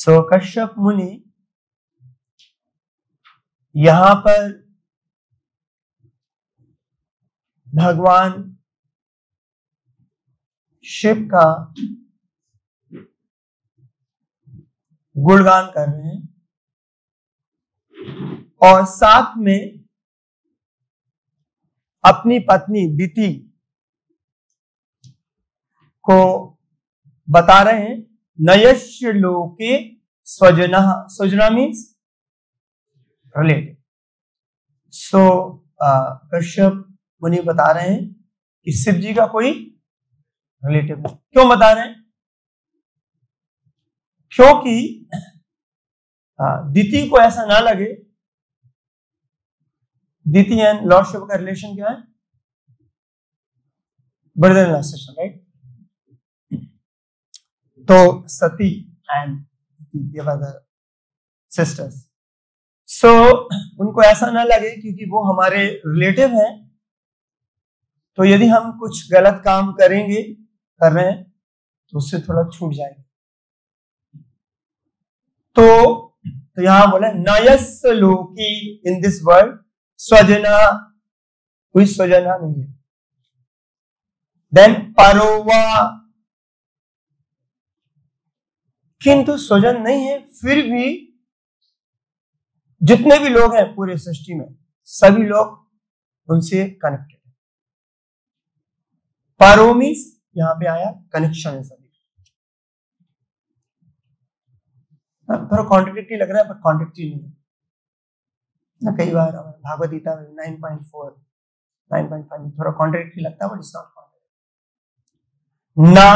सो कश्यप मुनि यहां पर भगवान शिव का गुणगान कर रहे हैं और साथ में अपनी पत्नी दिति को बता रहे हैं। नयस्य लोके स्वजना, स्वजना मीन्स रिलेटिव। सो कश्यप मुनि बता रहे हैं कि शिव जी का कोई रिलेटिव नहीं। क्यों बता रहे हैं? क्योंकि दिति को ऐसा ना लगे, दिति एंड लॉर्ड शिव का रिलेशन क्या है? Brother in law sister, right? तो सती एंड सिस्टर्स। सो उनको ऐसा ना लगे क्योंकि वो हमारे रिलेटिव हैं, तो यदि हम कुछ गलत काम कर रहे हैं तो उससे थोड़ा छूट जाएगा। तो यहां बोला नयस लोकी, इन दिस वर्ल्ड स्वजना, कोई स्वजना नहीं है। देन परोवा, किंतु स्वजन नहीं है, फिर भी जितने भी लोग हैं पूरे सृष्टि में सभी लोग उनसे कनेक्टेड है। परो मीन्स यहां पे आया कनेक्शन है सभी। थोड़ा कॉन्ट्रडिक्टरी लग रहा है पर कॉन्ट्रडिक्टरी नहीं है ना। कई बार भागवत गीता में 9.4 9.5 में थोड़ा कॉन्ट्रडिक्टरी लगता है, बट इट्स नॉट कॉन्ट्रडिक्टरी। ना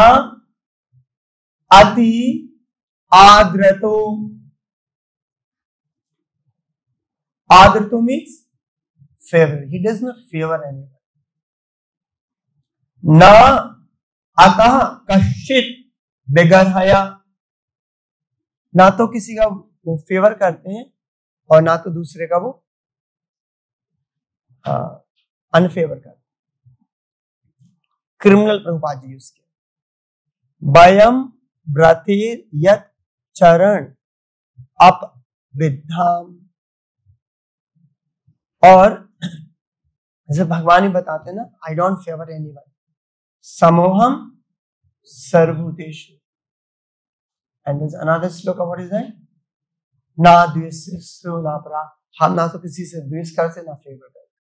अति आद्रतो, आद्रतो means favour, he does not favour anyone. न अतः कश्चित बेगरहया, ना तो किसी का वो फेवर करते हैं और ना तो दूसरे का वो अनफेवर करते हैं। क्रिमिनल प्रभुपाद जी यूज किया। वयम व्रतिर यत चरण अप विद्धाम, और जैसे भगवान ही बताते हैं ना, आई डोंट फेवर एनीवन, समोहम सर्वभूतेषु। एंड देयर इज अनदर श्लोक, व्हाट इज दैट? ना द्वेषो ना परा, हम ना तो किसी से द्वेष करते ना फेवर करते।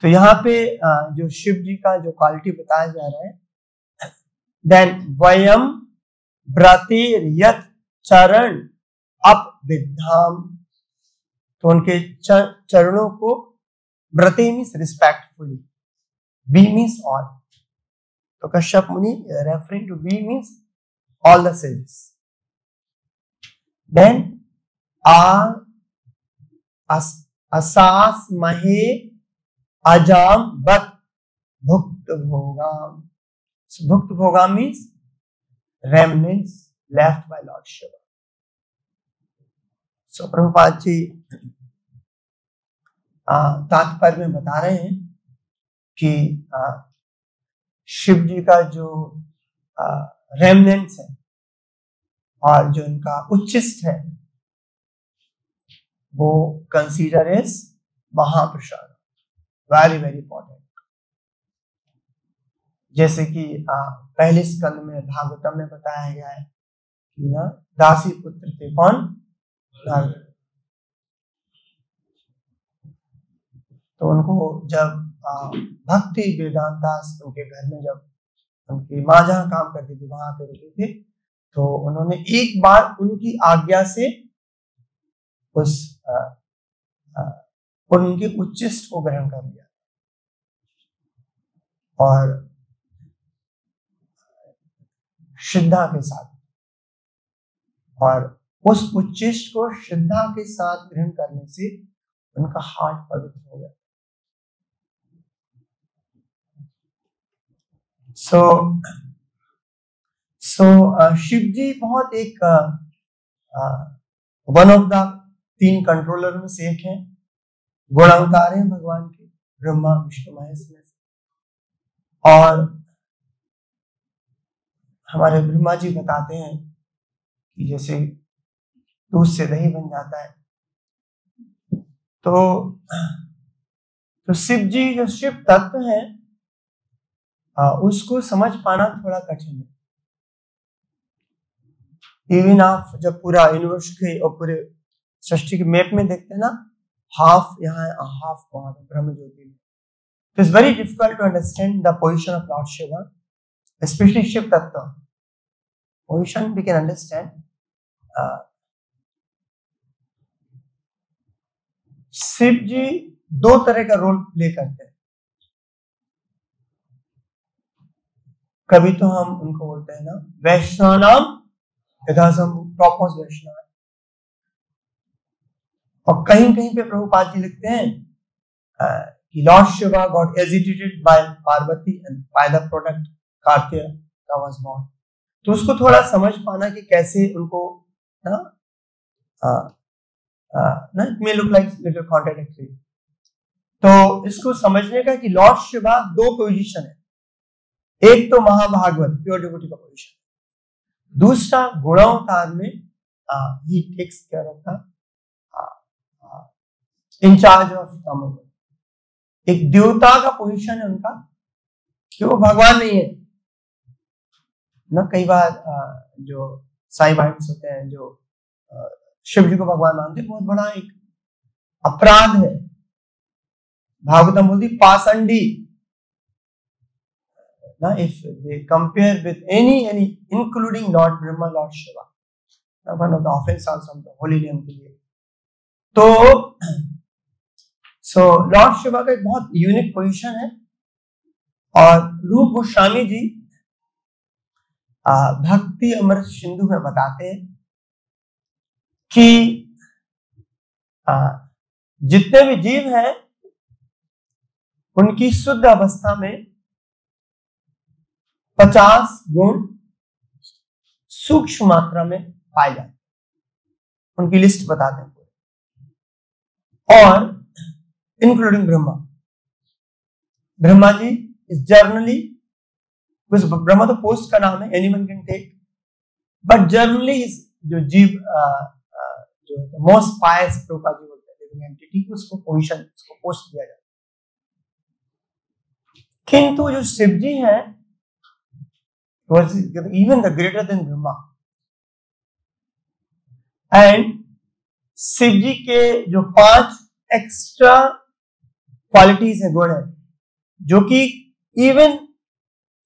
तो यहाँ पे जो शिव जी का जो क्वालिटी बताया जा रहा है, देन वयम व्रतिर यत चरण अप विद्धाम, तो उनके चरणों को, व्रते मीन्स रिस्पेक्टफुली, वी मीन्स ऑल। तो कश्यप मुनि रेफरिंग टू वी means all the sages. Then असास महे अजाम बत भुक्त भोगाम। भुक्त भोगाम means remnants left by Lord Śiva. So Prabhupada ji तात्पर्य में बता रहे हैं कि शिव जी का जो remnants है और जो इनका उच्चिष्ट है वो कंसीडर एज महाप्रसाद, वेरी वेरी इंपॉर्टेंट। जैसे कि पहले स्कंद में भागवतम में बताया गया है कि ना दासी पुत्र थे कौन? तो उनको जब भक्ति वेदांता उनके घर में, जब उनकी माँ जहाँ काम करती थी वहां पे रुके थे, तो उन्होंने एक बार उनकी आज्ञा से उस उनके उच्चिष्ट को ग्रहण कर लिया और श्रद्धा के साथ, और उस उच्चिष्ट को श्रद्धा के साथ ग्रहण करने से उनका हार्ट पवित्र हो गया। शिव जी बहुत एक वन ऑफ द 3 कंट्रोलर में से एक है। गुण अवतार है भगवान के, ब्रह्मा विष्णु महेश में से। और हमारे ब्रह्मा जी बताते हैं कि जैसे दूध से दही बन जाता है। तो शिव जी जो शिव तत्व है उसको समझ पाना थोड़ा कठिन है। इवन आप जब पूरा यूनिवर्स के और पूरे सृष्टि के मैप में देखते हैं ना, हाफ यहाँ है, हाफ वहां है, ब्रह्म ज्योति में। तो it's very difficult to understand the position of Lord Shiva, specially Shiva तत्व position we can understand. Shiv ji दो तरह का रोल प्ले करते हैं। कभी तो हम उनको बोलते हैं ना वैष्णव टॉपमोस्ट वैष्णव, और कहीं कहीं पे प्रभुपाद जी लिखते हैं कि Lord Shiva got agitated by Parvati and by the product Kashyapa was born. तो उसको थोड़ा समझ पाना कि कैसे उनको ना it may look like little contradictory. तो इसको समझने का कि लॉर्ड शिवा दो पोजीशन है, एक तो महाभागवत प्योर डिवोटी का पोजीशन, दूसरा गुणावतार में he takes care of the in charge of तमोगुण। एक देवता का पोजीशन है उनका कि वो भगवान नहीं है ना। कई बार जो साई वाइट्स होते हैं जो शिव जी को भगवान मानते हैं, बहुत बड़ा एक अपराध है। भागवतम बोलती पासंडी ना, if they compare with any including Lord Brahma, Lord Shiva, one of the offense also of the holy name के लिए। तो लॉर्ड शिवा का एक बहुत यूनिक पोजीशन है। और रूप गोस्वामी जी भक्ति अमृत सिंधु में बताते हैं कि जितने भी जीव हैं उनकी शुद्ध अवस्था में 50 गुण सूक्ष्म मात्रा में पाए जाते हैं। उनकी लिस्ट बताते हैं पूरे, और including Brahma ji is generally, Brahma तो पोस्ट का नाम है, anyone can take, but generally जो जीव जो मोस्ट पायस प्रभुपाद जी बोलते हैं लिविंग एंटिटी, उसको पोजीशन, उसको पोस्ट दिया जाता है। किंतु जो शिव जी है was even the greater than Brahma, and Shiv जी के जो 5 एक्स्ट्रा क्वालिटीज है, गुण है, जो कि इवन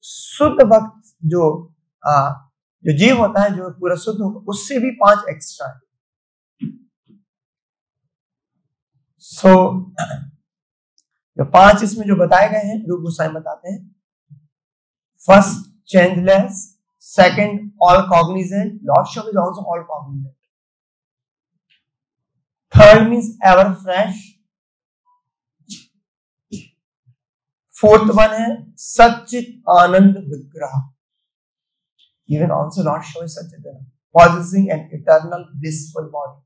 शुद्ध भक्त जो जीव होता है, जो पूरा शुद्ध होता है, उससे भी 5 एक्स्ट्रा है। जो 5 इसमें जो बताए गए हैं, रूप गोस्वामी बताते हैं, first changeless, second all cognizant, Lord Shiva is also all cognizant, third means ever fresh, fourth one है सच्चित आनंद विग्रह, even also Lord Shiva is Satchitananda, possessing an eternal blissful body,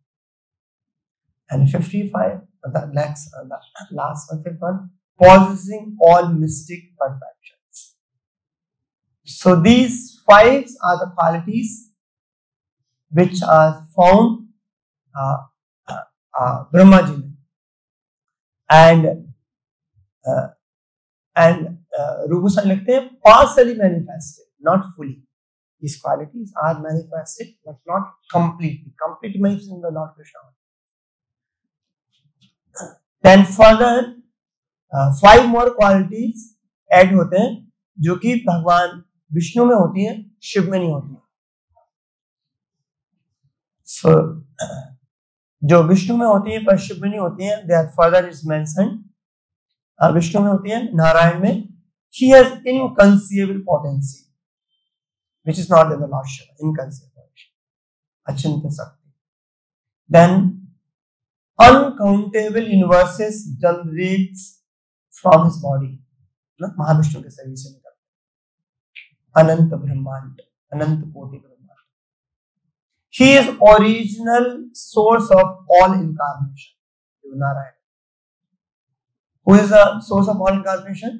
and 55 the last one, fifth one, possessing all mystic perfections. So these 5 are the qualities which are found Brahma ji mein, and Rupa Goswami लिखते हैं partially manifested, not fully. These qualities are manifested but not completely. Complete manifested in the Lord Kṛṣṇa. Then further 5 more qualities add होते हैं जो कि भगवान विष्णु में होती है, शिव में नहीं होती। जो विष्णु में होती है पर शिव में नहीं होती है, they are further is mentioned, Vishnu में होती है, नारायण में, he has inconceivable potency which is not in the Lord Shiva, inconceivable, अचिंत्य शक्ति। Then uncountable universes generates from his body, Mahavishnu के शरीर से निकलते, अनंत ब्रह्मांड, अनंत कोटि ब्रह्मांड। He is original source of all incarnation, Narayan. Who is the source of all incarnation?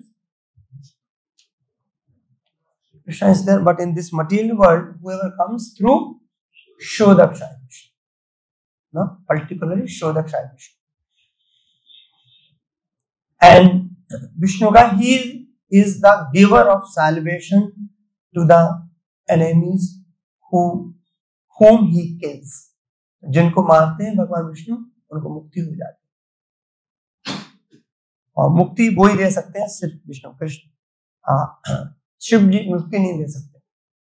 Krishna is there, but in this material world, whoever comes through show the Vishnu. no, particularly Shodak Shai Viṣṇu. And Viṣṇu, he is the giver of salvation to the enemies whom he kills. जिनको मारते हैं भगवान विष्णु, उनको मुक्ति हो जाती है, और मुक्ति वो ही दे सकते हैं, सिर्फ विष्णु कृष्ण। शिव जी मुक्ति नहीं दे सकते।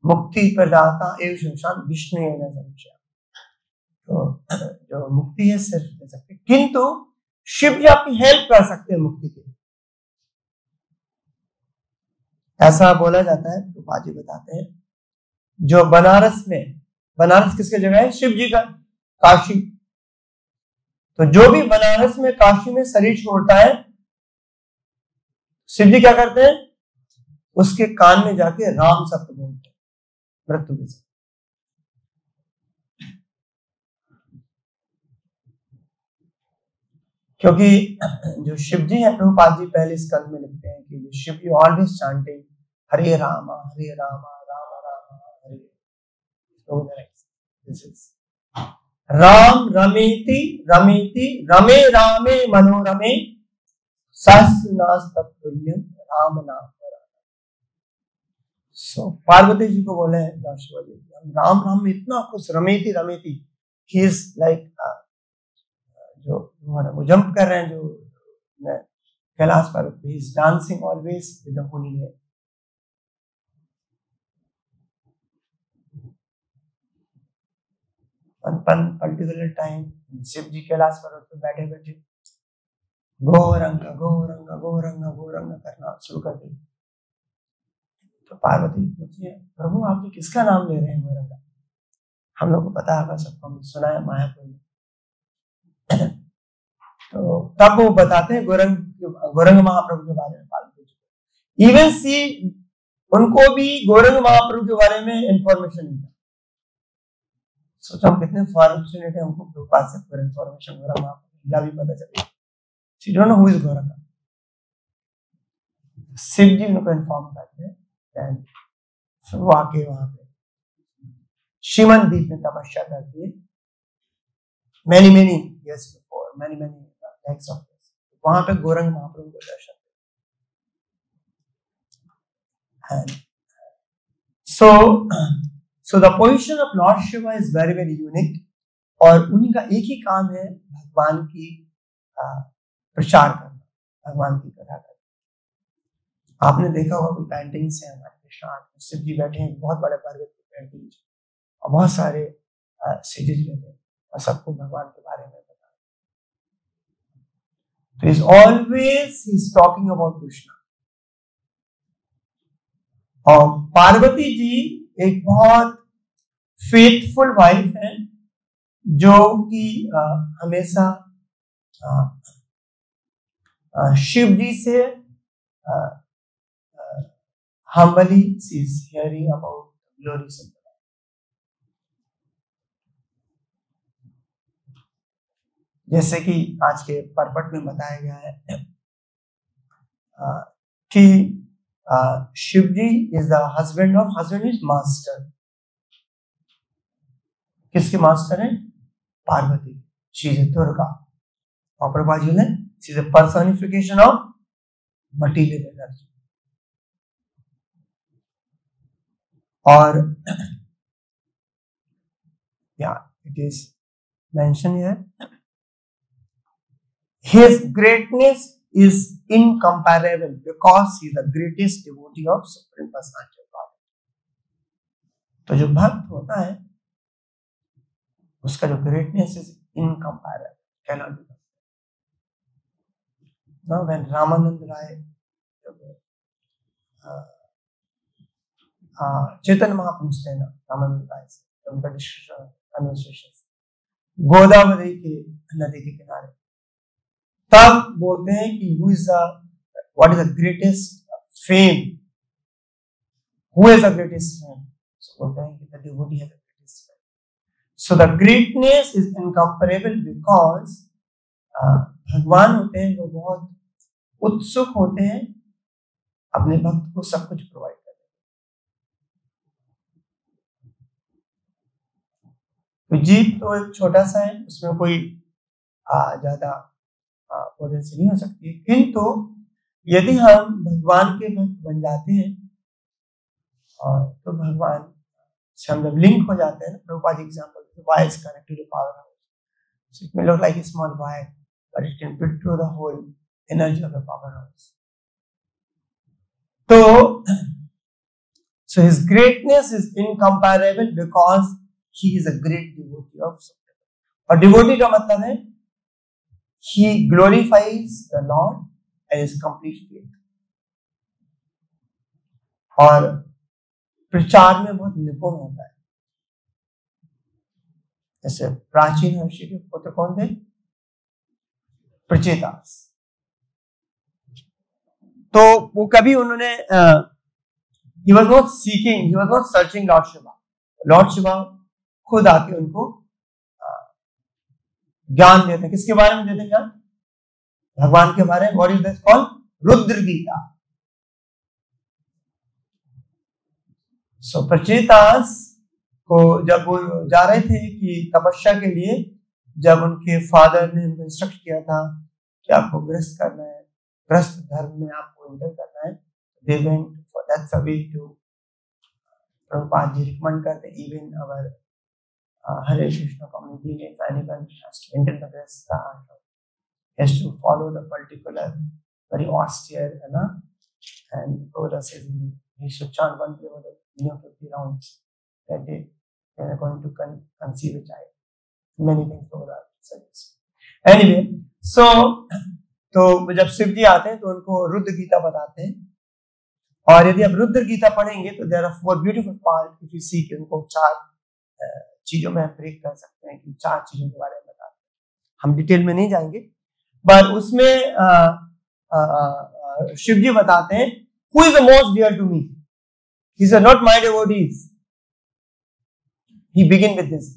मुक्ति प्रदाता एवं शमशान विष्णु है ना संशय। तो जो मुक्ति है सिर्फ दे सकते, किंतु शिव जी आपकी हेल्प कर सकते हैं मुक्ति के लिए। ऐसा बोला जाता है, तो बाजी बताते हैं, जो बनारस में, बनारस किसके जगह है? शिव जी का, काशी। तो जो भी बनारस में, काशी में शरीर छोड़ता है, शिव जी क्या करते हैं? उसके कान में जाके राम शब्द बोलते हैं मृत्यु के समय। क्योंकि जो शिव जी है, प्रभुपाद जी पहले स्कंद में लिखते हैं कि जो Shiv ji always chanting Hare Rama Ram Ram Hare. This is Ram रमेति रमेति रमे रामे मनोरमे सहस्रनास्तुल्यं राम नाम। सो पार्वती जी को बोले लॉर्ड शिवा जी, राम राम में इतना खुश, रमेति रमेति, ही इज लाइक, जो वो जंप कर रहे हैं, जो कैलाश पर्वत पे, he is dancing always with the holy name. One particular time Shiv ji Kailash पर्वत पे बैठे बैठे गोरंग गोरंग गोरंग गोरंग करना शुरू कर दिया। तो पार्वती पूछती है, प्रभु आप जी किसका नाम ले रहे हैं गोरंग? हम लोग को पता है, सबको हम सुना है मायापुर में। तो तब वो बताते हैं गोरंग महाप्रभु के बारे में। पार्वती जी इवन सी, उनको भी गोरंग महाप्रभु के बारे में इंफॉर्मेशन नहीं था। सोचो हम कितने फॉर्चुनेट है, हमको प्रभुपाद से पूरा इंफॉर्मेशन गोरंग महाप्रभु भी पता चली। She don't know who is Gaurang. Shiv ji उनको इन्फॉर्म करते हैं, फिर वो आके वहां पे शिमन द्वीप में तपस्या करती है, many years before, many lakhs of years। वहां पे गोरंग महाप्रभु को दर्शन देते। So the position of Lord Śiva is very unique, और उन्हीं का एक ही काम है भगवान की प्रचार करना, भगवान की कथा करना। आपने देखा होगा कोई पेंटिंग्स है हमारे कृष्ण, शिव जी बैठे हैं बहुत बड़े पर्वत की पेंटिंग, और बहुत सारे सेजेस बैठे हैं और सबको भगवान के बारे में बता। तो is always he is talking about Krishna. और पार्वती जी एक बहुत फेथफुल वाइफ है, जो कि हमेशा शिव जी से humbly she is hearing about glories of God। जैसे कि आज के परपट में बताया गया है कि Shiv ji is the husband of, husband is master. किसके मास्टर है? पार्वती। She is Durga. और प्रभुपाद जी ने she is a personification of material energy. और it is mention here, his greatness is incomparable because he is the greatest devotee of Supreme Personality of Godhead। तो जो भक्त होता है उसका जो greatness is incomparable, cannot be. Now when Ramanand Rai, Chaitanya Mahaprabhu थे ना, रामानंद राय से उनका डिस्कशन कन्वर्सेशन गोदावरी के नदी के किनारे, तब बोलते हैं कि who is the, what is the greatest fame, who is the greatest fame? So बोलते हैं कि the devotee has the greatest fame। So the greatness is incomparable because भगवान होते हैं वो बहुत उत्सुक होते हैं अपने भक्त को सब कुछ प्रोवाइड करने। तो जीव तो एक छोटा सा है, उसमें कोई ज्यादा पोटेंशियल नहीं हो सकती है, किंतु यदि हम भगवान के भक्त बन जाते हैं और तो भगवान से हम जब लिंक हो जाते हैं, Prabhupada ji example, wire is connected to power house, so it may look like a small wire but it can fit through the whole energy of the power house. So his greatness is incomparable because he is a great devotee of Supreme. और devotee का मतलब है he glorifies the Lord and is complete faith. और प्रचार में बहुत निपुण होता है। जैसे प्राचीन ऋषि के पुत्र कौन थे? प्रचेतास। तो वो कभी उन्होंने he was not seeking, he was not searching Lord Śiva. Lord Śiva खुद आके उनको ज्ञान देते हैं। किसके बारे में देते हैं ज्ञान? भगवान के बारे में। What is this called? Rudra Gita. So Prachetas को जब वो जा रहे थे कि तपस्या के लिए, जब उनके फादर ने उनको इंस्ट्रक्ट किया था कि आपको गृहस्थ करना है, गृहस्थ धर्म में आपको एंटर करना है, they went for that's a way to Prabhupada ji recommend करते even our Hare Krishna community में if anyone has to enter the grihastha has to follow the particular very austere and Prabhupada says he should chant one day over the 50 rounds that they are going to conceive a child. Many things Prabhupada says. Anyway, so तो जब शिव जी आते हैं तो उनको रुद्र गीता बताते हैं, और यदि आप रुद्र गीता पढ़ेंगे तो there are 4 beautiful part if you see कि उनको 4 चीजों में ब्रेक कर सकते हैं कि 4 चीजों के बारे में बताते हैं। हम डिटेल में नहीं जाएंगे, पर उसमें शिव जी बताते हैं who is the most dear to me, he is not my devotees, he begin with this,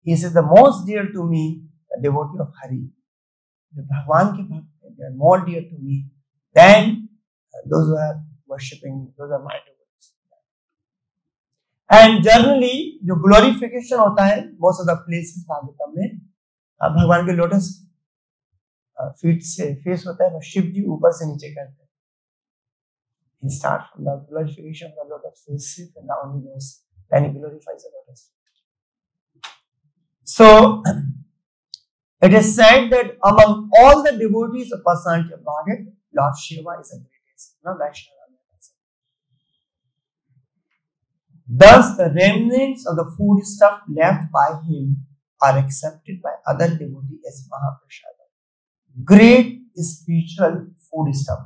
he is the most dear to me the devotee of Hari. भगवान के भक्त they are more dear to me than those who are worshipping me, those are my devotees. And generally जो glorification होता है most of the places Bhagavatam में, भगवान के lotus feet से फेस होता है, वो शिव जी ऊपर से नीचे करते हैं। He starts from the glorification of the lotus face and down he goes, then he glorifies the lotus feet. So it is said that among all the devotees of Personality of Godhead, Lord Śiva is the greatest. Now, thus, the remnants of the foodstuff left by him are accepted by other devotees as mahā-prasāda. Great spiritual foodstuff.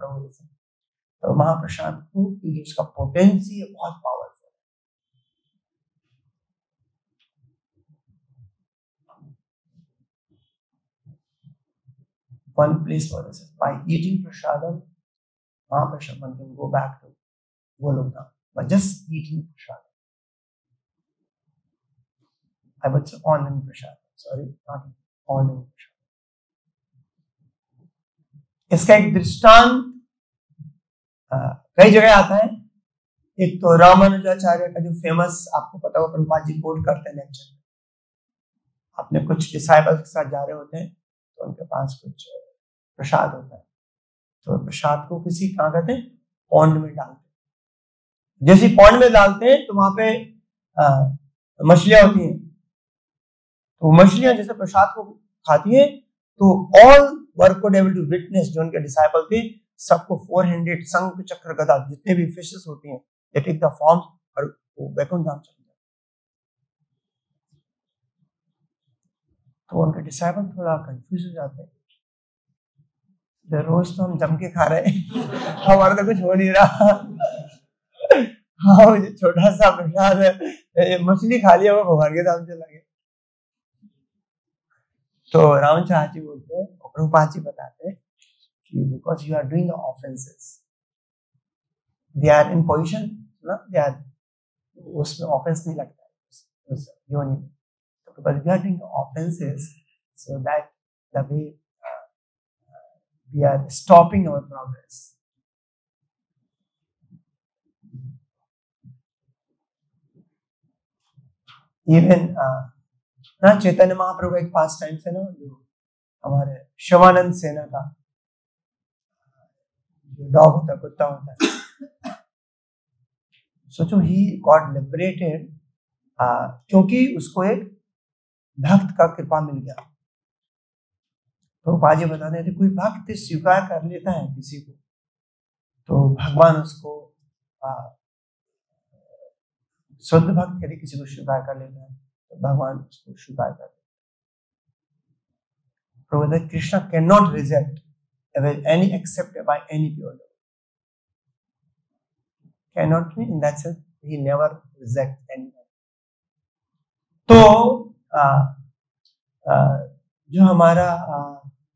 तो महाप्रसाद को उसका potency है बहुत powerful. One place for this is by eating prasadam, mahaprasad one can go back to Golokdham by just eating prasadam. I would say on prasadam, sorry, not on prasadam. इसका एक दृष्टांत कई जगह आता है। एक तो रामानुजाचार्य का जो फेमस आपको पता होगा, प्रभुपाद जी कोट करते हैं लेक्चर में, अपने कुछ डिसाइपल्स के साथ जा रहे होते हैं तो उनके पास कुछ प्रसाद होता है, तो प्रसाद को किसी कहाँ कहते हैं पौंड में डालते हैं। जैसे पौंड में डालते हैं तो वहां पे मछलियां होती हैं, तो मछलियां जैसे प्रसाद को खाती हैं तो ऑल वर्क को एबल टू विटनेस, जो उनके डिसाइपल थे सबको 400 शंख चक्र गदा जितने भी फिशेस होती हैं दे टेक द फॉर्म और वो वैकुंठ धाम चले जाते। तो उनके डिसाइपल थोड़ा कंफ्यूज हो जाते हैं, रोज तो हम जम के खा रहे हैं, हमारा तो कुछ हो नहीं रहा। हाँ मुझे छोटा सा प्रसाद है, मछली खा लिया वो भगवान के धाम चला गया। तो रामचार्य जी बोलते हैं, प्रभुपाद जी बताते हैं कि because you are doing the offenses, they are in position ना, दे आर उसमें ऑफेंस नहीं लगता है योनि में, तो because we are doing the offenses so that the way we are stopping our progress. Even ना चैतन्य महाप्रभु एक पास टाइम से ना, जो हमारे शिवानंद सेना का जो डॉग होता है, कुत्ता होता है, सोचो ही गॉट लिबरेटेड क्योंकि उसको एक भक्त का कृपा मिल गया। तो बाजी बताते थे कोई भक्त स्वीकार कर लेता है किसी को तो भगवान उसको शुद्ध भक्त यदि किसी को स्वीकार कर लेता है तो भगवान उसको स्वीकार कर लेता है। Krishna can not reject any accepted by any pure devotee. Cannot be, in that sense he never reject anyone. तो जो हमारा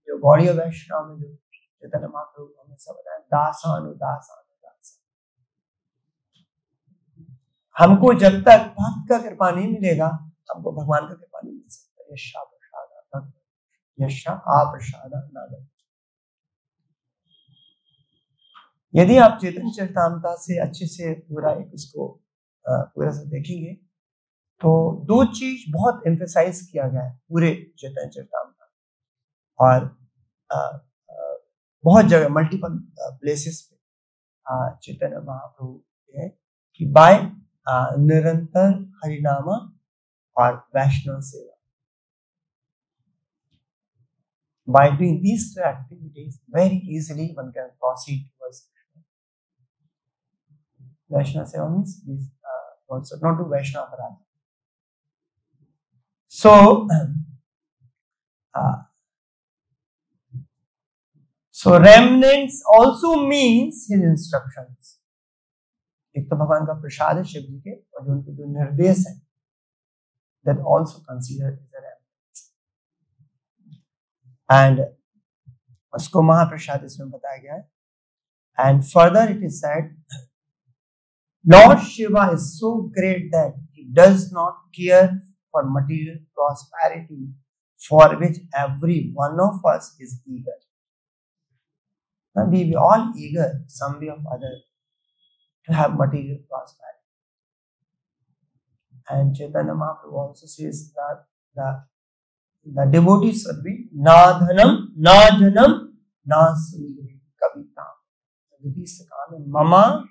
जो बॉडी ऑफ वैष्णव में जो चैतन्य महाप्रभु हमें सब बताया दासानुदासान, हमको जब तक भक्त का कृपा नहीं मिलेगा हमको भगवान का कृपा नहीं मिल सकता। यशा प्रसादा यशा अप्रसादा नाद। यदि आप चैतन्य चरितामृत से अच्छे से पूरा एक उसको पूरा से देखेंगे तो दो चीज बहुत एम्फेसाइज किया गया है पूरे चैतन्य चरितामृत और बहुत जगह मल्टीपल प्लेसेस पे चैतन्य महाप्रभु है कि बाय निरंतर हरिनामा और वैष्णव सेवा, by doing these two activities very easily one can proceed towards Vaishnava seva means this also not to Vaishnava aparadha. So remnants also means his instructions. एक तो भगवान का प्रसाद है शिव जी के और जो उनके जो निर्देश है that also considered as a remnants. And उसको महाप्रसाद इसमें बताया गया है। And further it is said Lord Śiva is so great that he does not care for material prosperity for which every one of us is eager. Now we all eager some way or other to have material prosperity. And Chaitanya Mahaprabhu also says that the devotees should be na dhanam, na janam, na sundari kavitam. Devotees say mama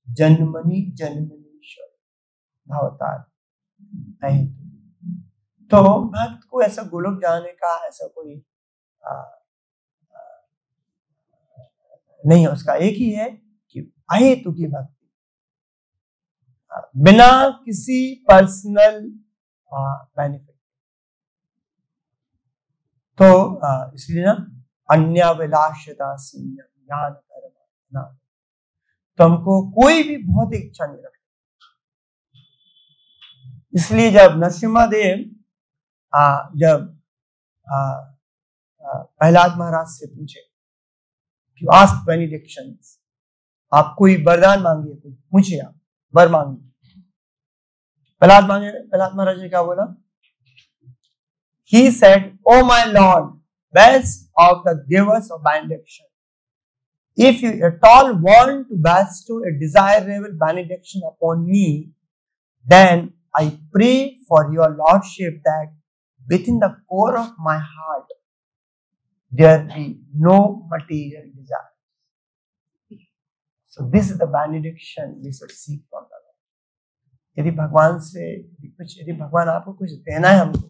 जन्मनि जन्मनीश्वर भावतार नहीं। तो भक्त को ऐसा गोलोक जाने का ऐसा कोई नहीं है, उसका एक ही है कि अहेतु की भक्ति बिना किसी पर्सनल बेनिफिट। तो इसलिए ना अन्याभिलाषता शून्य ज्ञान कर्म, तो हमको कोई भी भौतिक इच्छा नहीं रखती। इसलिए जब नरसिम्हा-देव जब प्रहलाद महाराज से पूछे कि आस्क बेनिडिक्शंस, आप कोई वरदान मांगिए, कोई पूछे आप वर मांगिए। प्रहलाद महाराज ने क्या बोला? He said, "Oh my Lord, best of the givers of benediction, if you at all want to bestow a desirable benediction upon me, then I pray for your Lordship that within the core of my heart there be no material desire." So this is the benediction we should seek from the Lord. यदि भगवान से कुछ, यदि भगवान आपको कुछ देना है हमको,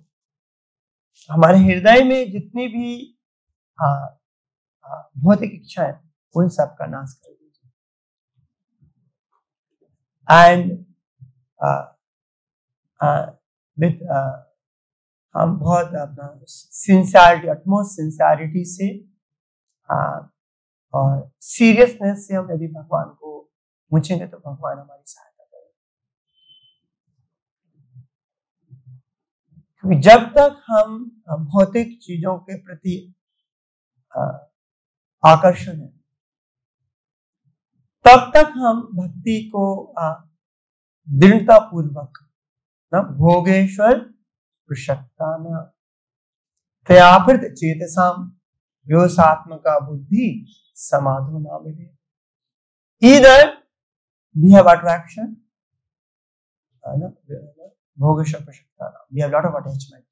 हमारे हृदय में जितनी भी भौतिक इच्छा है उन सब का नाश कर दीजिए। एंड हम बहुत अपना सिंसियरिटी, अटमोस्ट सिंसियरिटी से और सीरियसनेस से हम यदि भगवान को पूछेंगे तो भगवान हमारी सहायता करेंगे। क्योंकि जब तक हम भौतिक चीजों के प्रति आकर्षण है तब तक हम भक्ति को दृढ़ता पूर्वक न भोगेश्वर प्रशक्ताना तयापृत चेतसाम व्योसात्मका बुद्धि समाधो नाम मिले। Either we have attraction, Bhogeshwar प्रशक्ताना, we have lot of attachment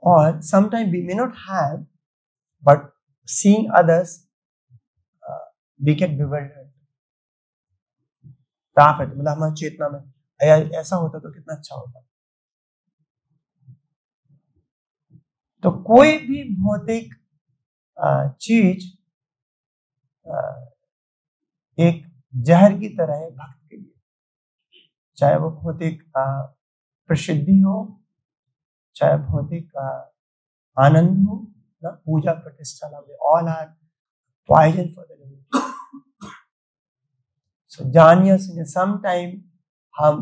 or sometimes we may not have, but seeing others, we get bewildered. प्राप्त मतलब हमारी चेतना में ऐसा होता तो कितना अच्छा होता। तो कोई भी भौतिक चीज एक जहर की तरह है भक्त के लिए, चाहे वो भौतिक प्रसिद्धि हो, चाहे भौतिक आनंद हो ना, पूजा प्रतिष्ठा लाभ, all are poison for the devotee. So जानिए सुनिए, sometime हम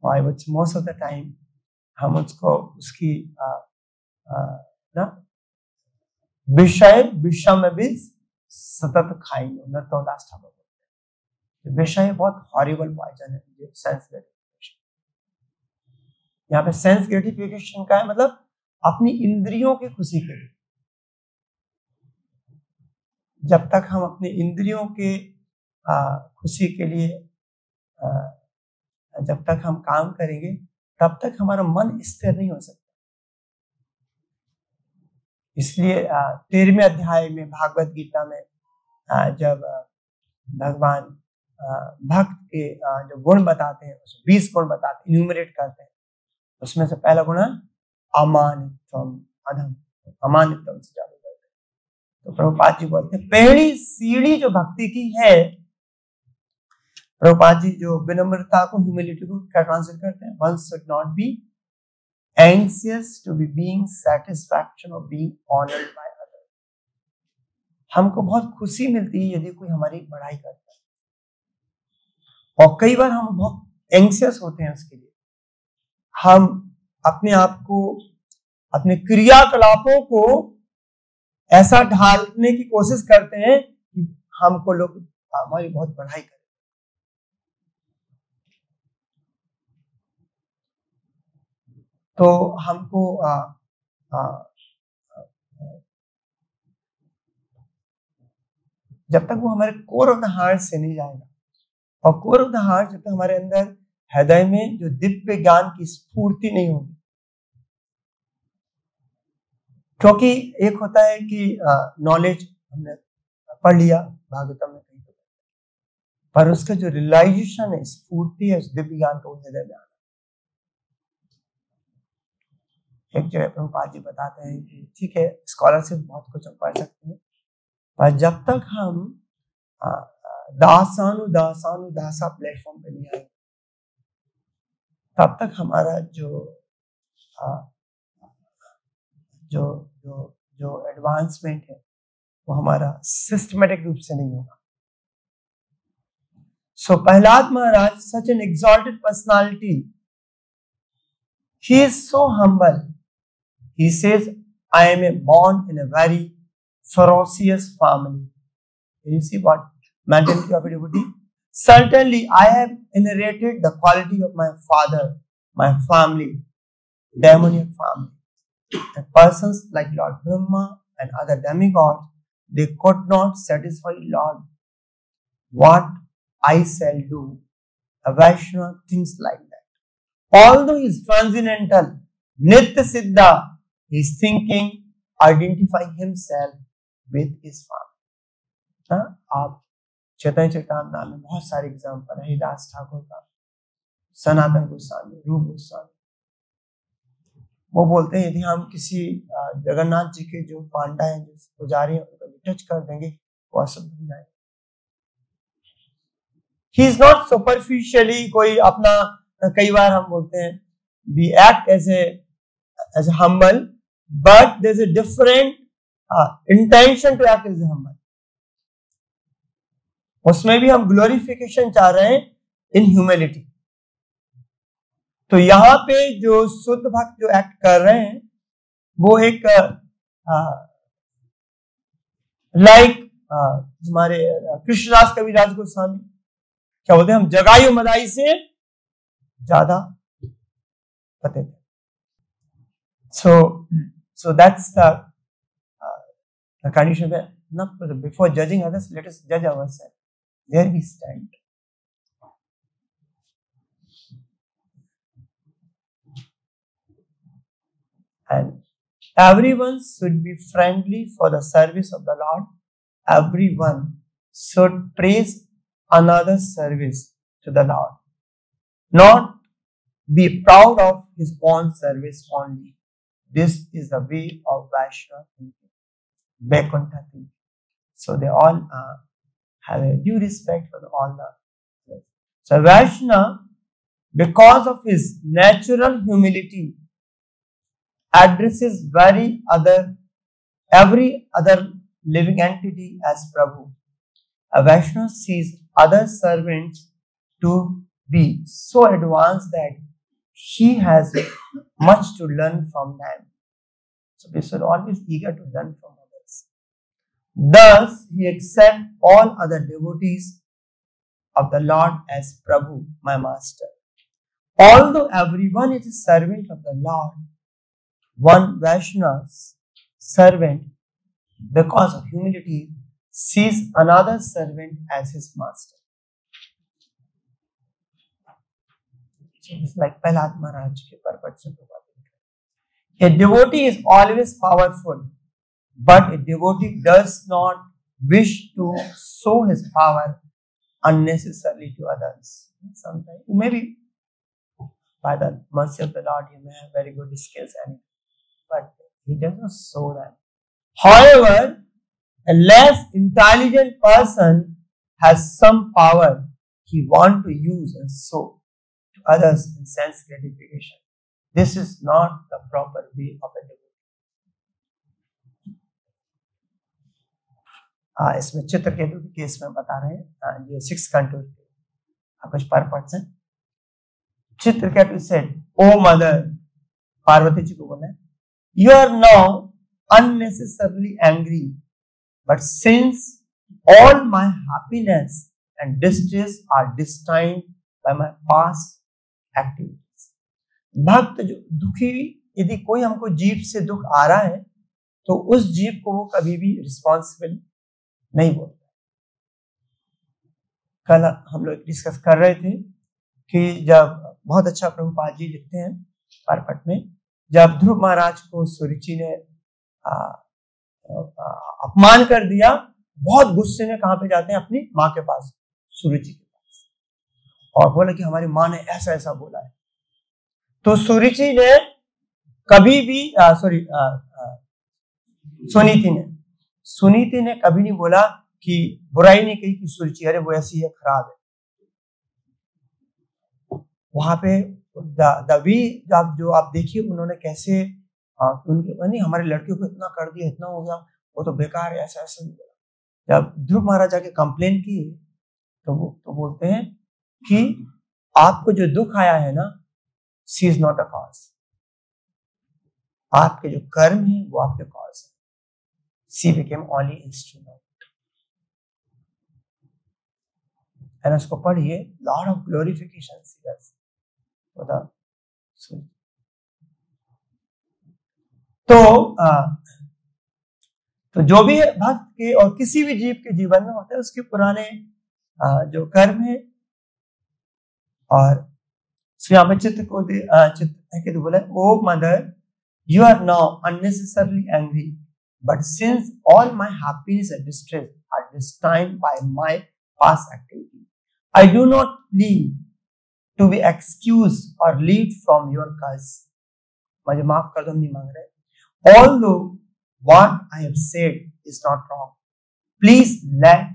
I would say most of the time हम उसको उसकी ना विषय विषम भी सतत खाएंगे। नरोत्तमदास ठाकुर बोलते हैं विषय बहुत हॉरिबल पॉइजन है, ये सेंस ग्रेटिफिकेशन। यहाँ पे सेंस ग्रेटिफिकेशन का है मतलब अपनी इंद्रियों की खुशी के लिए। जब तक हम अपने इंद्रियों के खुशी के लिए जब तक हम काम करेंगे, तब तक हमारा मन स्थिर नहीं हो सकता। इसलिए 13वें अध्याय में भागवत गीता में जब भगवान भक्त के जो गुण बताते हैं, 20 गुण बताते हैं, इन्यूमरेट करते हैं, उसमें से पहला गुण है अमानित्वम, अधम, अमानित्वम से चालू करते हैं। तो प्रभुपाद जी बोलते हैं पहली सीढ़ी जो भक्ति की है, प्रभुपाद जी जो विनम्रता को, ह्यूमिलिटी को क्या ट्रांसलेट करते हैं, one should not be anxious to be being satisfaction और बीइंग ऑनर्ड बाय अदर। हमको बहुत खुशी मिलती है यदि कोई हमारी बड़ाई करता है, और कई बार हम बहुत एंग्जियस होते हैं उसके लिए। हम अपने आप को, अपने क्रियाकलापों को ऐसा ढालने की कोशिश करते हैं कि हमको लोग हमारी बहुत बड़ाई करें। तो हमको जब तक वो हमारे कोर ऑफ द हार्ट से नहीं जाएगा, और कोर ऑफ द हार्ट जब तक हमारे अंदर हृदय में जो दिव्य ज्ञान की स्फूर्ति नहीं होगी, क्योंकि एक होता है कि नॉलेज हमने पढ़ लिया भागवतम में कहीं, पर उसका जो रियलाइजेशन है, स्फूर्ति है उस दिव्य ज्ञान को हृदय में आना। एक जगह प्रभुपाद जी बताते हैं कि ठीक है, स्कॉलरशिप बहुत कुछ हम पढ़ सकते हैं, पर जब तक हम दासा प्लेटफॉर्म पे नहीं आए, तब तक हमारा जो जो जो एडवांसमेंट है वो हमारा सिस्टमेटिक रूप से नहीं होगा। So Prahlad Maharaj, such an exalted personality, he is so humble. He says, I am born in a very ferocious family. You see what mentality of a devotee? Certainly, I have inherited the quality of my father, my family, demoniac family. The persons like Lord Brahma and other demigods, they could not satisfy Lord. What I shall do? A Vaishnava thinks like that. Although he is transcendental, Nitya Siddha, he is thinking, identify himself with his family. आप चैतन्य चरितामृत में बहुत सारे example है, हरिदास ठाकुर का, सनातन गोस्वामी, रूप गोस्वामी, वो बोलते हैं यदि हम किसी जगन्नाथ जी के जो पांडा हैं, जो पुजारी हैं, उनको टच कर देंगे वो अशुद्ध हो जाएंगे। ही इज नॉट सुपरफिशियली कोई अपना, कई बार हम बोलते हैं we act as a humble, but there's a different intention to act as a humble. उसमें भी हम ग्लोरिफिकेशन चाह रहे हैं इन ह्यूमिलिटी। तो यहाँ पे जो शुद्ध भक्त जो एक्ट कर रहे हैं वो एक लाइक हमारे कृष्णदास कविराज गोस्वामी क्या बोलते हैं, हम जगाई मदाई से ज्यादा पते थे। So that's the condition where before judging others, let us judge ourselves. There we stand. And everyone should be friendly for the service of the Lord. Everyone should praise another's service to the Lord, not be proud of his own service only. This is the way of Vaishnava thinking, Vaikuntha thinking. So they all have a due respect for all the. So Vaishnava, because of his natural humility, addresses every other living entity as Prabhu. A Vaishnava sees other servants to be so advanced that he has much to learn from them. So we should always eager to learn from others. Thus, he accepts all other devotees of the Lord as Prabhu, my master. Although everyone is a servant of the Lord, one Vaishnava's servant, because of humility, sees another servant as his master. So it's like Prahlad Maharaj ke Purport se. A devotee is always powerful, but a devotee does not wish to show his power unnecessarily to others. Sometimes, maybe by the mercy of the Lord, he may have very good skills, but he doesn't show that. However, a less intelligent person has some power he wants to use and show to others in sense gratification. This is not the proper way of a devotee. इसमें चित्रकेतु के case में बता रहे हैं ये 6 control कुछ purport से Chitraketu said, "O mother," Parvati ji को बोला, "You are now unnecessarily angry, but since all my happiness and distress are destined by my past activities." भक्त जो दुखी, यदि कोई हमको जीव से दुख आ रहा है तो उस जीव को वो कभी भी रिस्पॉन्सिबल नहीं बोलता। कल हम लोग डिस्कस कर रहे थे कि जब बहुत अच्छा प्रभुपाद जी लिखते हैं परपट में, जब ध्रुव महाराज को सुरुचि ने अपमान कर दिया, बहुत गुस्से में कहां पे जाते हैं? अपनी माँ के पास, सुरुचि के पास, और बोला कि हमारी माँ ने ऐसा ऐसा बोला है। तो सुरुचि ने कभी भी सुनीति ने कभी नहीं बोला कि बुराई नहीं कही कि सुरुचि अरे वो ऐसी है, खराब है। वहां पे जो आप देखिए उन्होंने कैसे उनके नहीं हमारे लड़के को इतना कर दिया, इतना हो गया, वो तो बेकार है, ऐसा ऐसा नहीं बोला। जब ध्रुव महाराज जाके कंप्लेन की तो वो तो बोलते हैं कि आपको जो दुख आया है ना, she is not a cause, आपके जो कर्म है वो आपके कॉज है। She became only instrument. And उसको पढ़िए, लॉर्ड ऑफ ग्लोरिफिकेशन तो जो भी है भक्त के और किसी भी जीव के जीवन में होता है, उसके पुराने जो कर्म है, और यहाँ पे चित्र को बोला, "ओ mother, you are now unnecessarily angry, but since all my happiness and distress are destined by my past activity, I do not plead to be excused or relieved from your curse." मुझे माफ कर दो, हम नहीं मांग रहे। "Although what I have said is not wrong, please let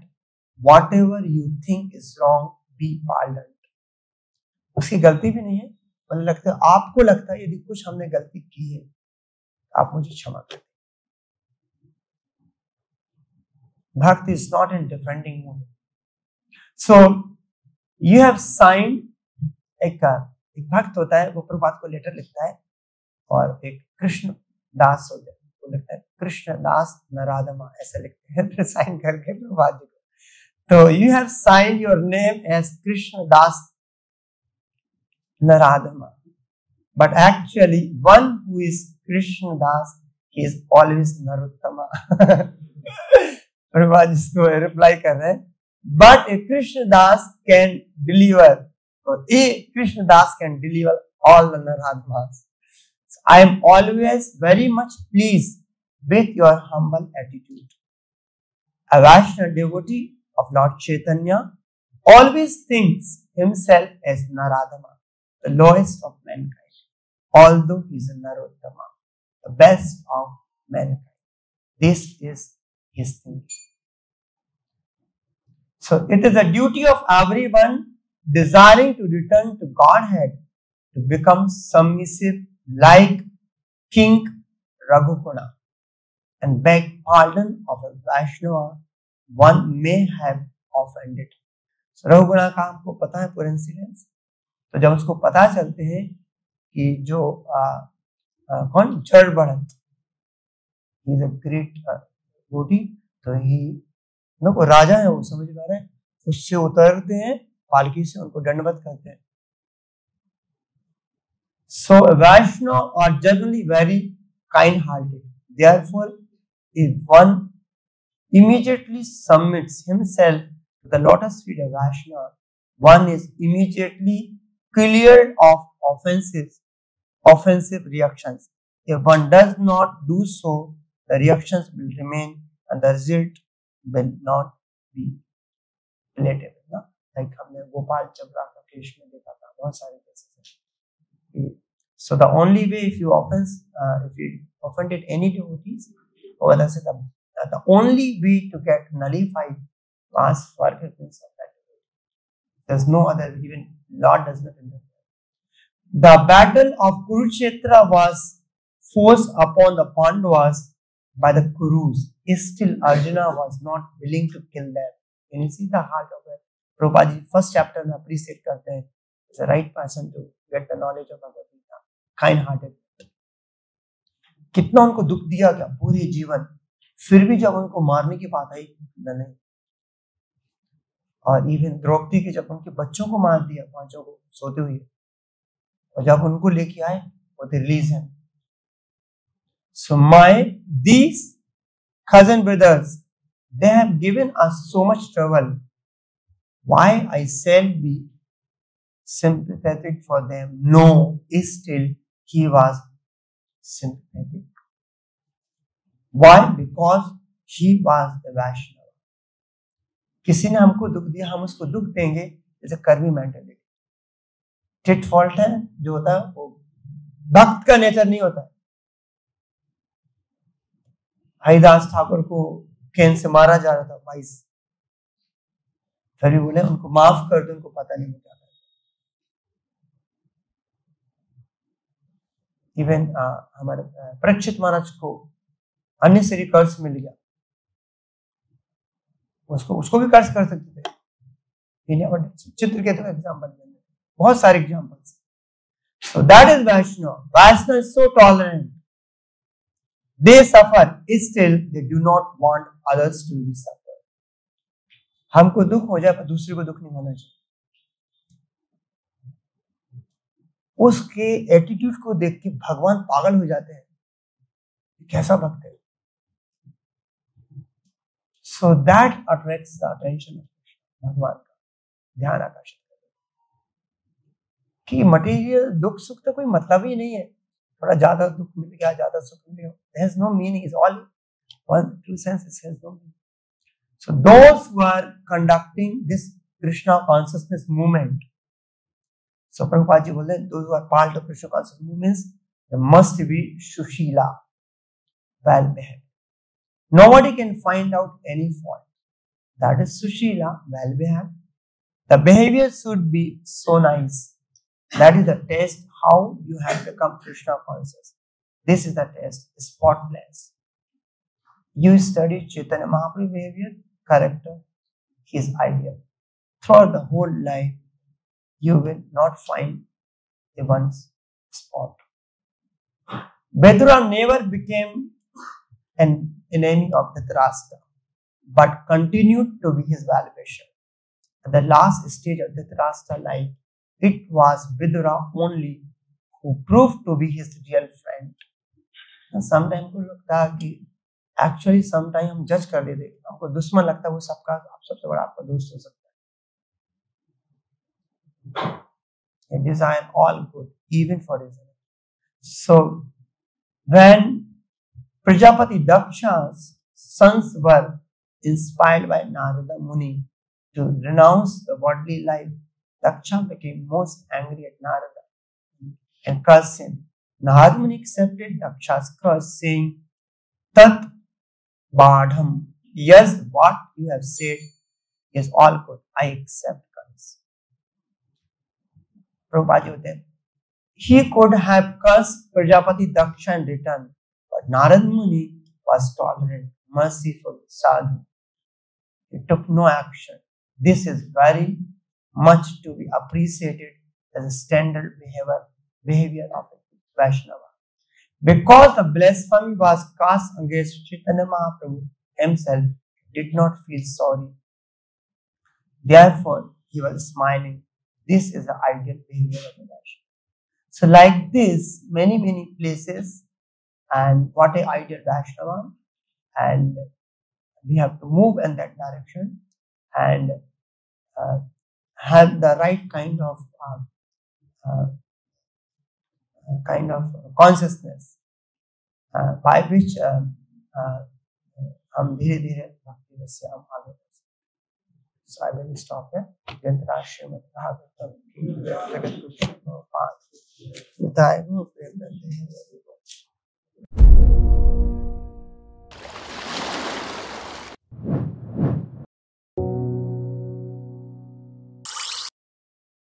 whatever you think is wrong be pardoned." उसकी गलती भी नहीं है, मुझे लगता है, आपको लगता है यदि कुछ हमने गलती की है, आप मुझे क्षमा करें। भक्ति is not in defending mood. So you have signed, एक भक्त होता है, वो प्रभुपाद को लेटर लिखता है, और एक कृष्ण दास होता है, वो लिखता है कृष्ण दास नराधमा, ऐसा लिखते हैं साइन करके प्रभुपाद जी को। तो you have signed your name as Krishna Das Naradama, but actually one who is Krishna Das, he is always Narottama. Prabhupada जिसको रिप्लाई कर रहे हैं, but a Krishna Das can deliver, or a Krishna Das can deliver all the Naradamas. I am always very much pleased with your humble attitude. A Vaishnava devotee of Lord Chaitanya always thinks himself as Naradama, the lowest of mankind, although he is a Narottama, the best of mankind. This is his thinking. So it is a duty of everyone desiring to return to Godhead to become submissive like King Raghukuna and beg pardon of a Vaishnava one may have offended. So रघुगुणा का हमको पता है पूरे incidents. तो जब उसको पता चलते हैं कि जो कौन जड़ बढ़त, he is a great devotee, तो ही वो राजा है, वो समझ पा रहे हैं, उससे उतरते हैं पालकी से, उनको दंडवत करते हैं. So Vaishnava are generally very kind-hearted. Therefore, if one immediately submits himself to the lotus feet of Vaishnava, one is immediately cleared of offensive reactions. If one does not do so, the reactions will remain and the result will not be palatable. ना? Like हमने गोपाल चबरा का case में देखा था, बहुत सारे cases हैं. So the only way if you offended any devotees, or the only way to get nullified was forgiveness of that devotee. There's no other, even Lord does not interfere. The battle of Kurukshetra was forced upon the Pandavas by the Kurus. Still Arjuna was not willing to kill them. Can you see the heart of it? Prabhupada ji first chapter में appreciate करते हैं. Is the right person to get the knowledge of Bhagavad Gita. Kind-hearted. कितना उनको दुख दिया क्या पूरे जीवन, फिर भी जब उनको मारने की बात आई नहीं. और इवन द्रौपदी के जब उनके बच्चों को मार दिया, पांचों को सोते हुए, और जब उनको लेके आए वो दे रिलीज हैं. So these cousin brothers, they have given us so much trouble. Why I shall be sympathetic for them? No, still he was sympathetic. Why? Because he was the Vaishnava. किसी ने हमको दुख दिया, हम उसको दुख देंगे. जैसे कर्मी मेंटालिटी, टिट फॉल्ट है जो होता है, वो भक्त का नेचर नहीं होता. हरिदास ठाकुर को कैन से मारा जा रहा था 22, फिर भी बोले उनको माफ कर दो, उनको पता नहीं क्या. इवन हमारे परीक्षित महाराज को अननेसेसरी कर्ज मिल गया, उसको भी कर्ज कर सकते थे. चित्र के तो एग्जाम्पल, बहुत सारे examples. So that is Vaishnava. Vaishnava is so tolerant. They suffer, still they do not want others to be suffer. हमको दुख हो जाए पर दूसरे को दुख नहीं होना चाहिए. उसके एटीट्यूड को देख के भगवान पागल हो जाते हैं, कैसा भक्त है. So that attracts the attention of Krishna. भगवान का ध्यान आकर्षित करता है कि मटेरियल दुख सुख तो कोई मतलब ही नहीं है. थोड़ा ज्यादा दुख मिल गया, ज्यादा सुख मिल गया, there has no meaning. Is all one true sense. It has no meaning. So those who are conducting this Krishna consciousness movement, so Prabhupada ji बोले, those who are part of Krishna consciousness movements, they must be Sushila, well behaved. Nobody can find out any fault. That is Sushila, well behaved. The behavior should be so nice. That is the test how you have become Krishna conscious. This is the test, spotless. You study Chaitanya Mahaprabhu behavior, character, his ideal. Throughout the whole life, you will not find a one spot. Vidura never became an enemy of Dhritarashtra, but continued to be his valuation. At the last stage of Dhritarashtra life, it was Vidura only who proved to be his real friend. Sometimes को लगता है कि actually sometimes हम जज कर देते हैं, हमको दुश्मन लगता है, वो सबका आप सबसे बड़ा आपका दोस्त हो सकता है. He desired all good, even for his enemy. So, when Prajapati Daksha's sons were inspired by Narada Muni to renounce the worldly life, Daksha became most angry at Narada and cursed him. Narada Muni accepted Daksha's curse, saying, Tat Badham. Yes, what you have said is all good. I accept curse. Prabhupada was there. He could have cursed Prajapati Daksha in return, but Narada Muni was tolerant, merciful, sadhu. He took no action. This is very much to be appreciated as a standard behavior of a Vaishnava. Because the blasphemy was cast against Chaitanya Mahaprabhu himself, he did not feel sorry. Therefore, he was smiling. This is the ideal behavior of a Vaishnava. So like this, many places, and what a ideal Vaishnava, and we have to move in that direction and have the right kind of consciousness by which हम धीरे धीरे भक्ति से हम आगे बढ़ सकते हैं. So I will stop here. Shrimad Bhagavatam की जगत गुरु